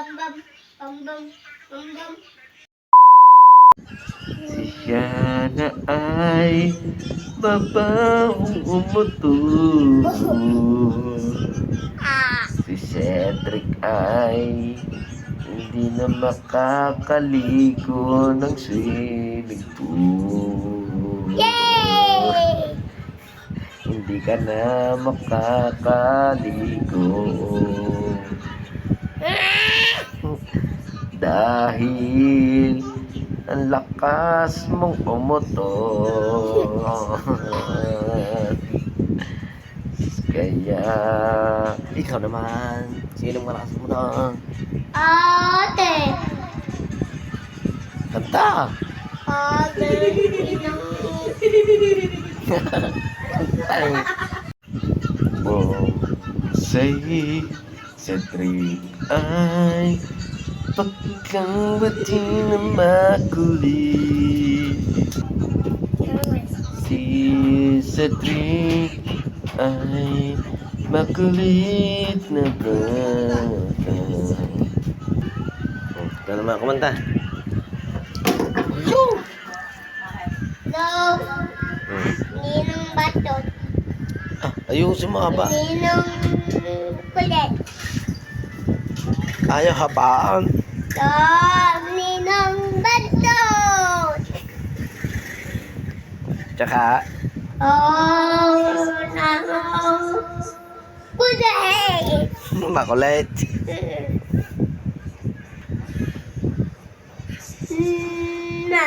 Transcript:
bam bam bam bam bam bam. Siya na ay babaong umutul. Si Cedric ay hindi na makakaligo ng swimming pool. Yay! Hindi ka na makakaligo dahil ang lakas mong umutot. Kaya ikaw naman, sino malakas mo na? Ate! Kanta! Ate! Inang... Ay. Say, Cedric ay pagkabati na makulit. Si Cedric ay makulit na bata. Ikaw naman kumanta. No! Ninong batot. Ayusin mo ba? Ninong kulit. Ayaw habaan. Ninong batot. Tsaka Ninong kulit. makulit. Na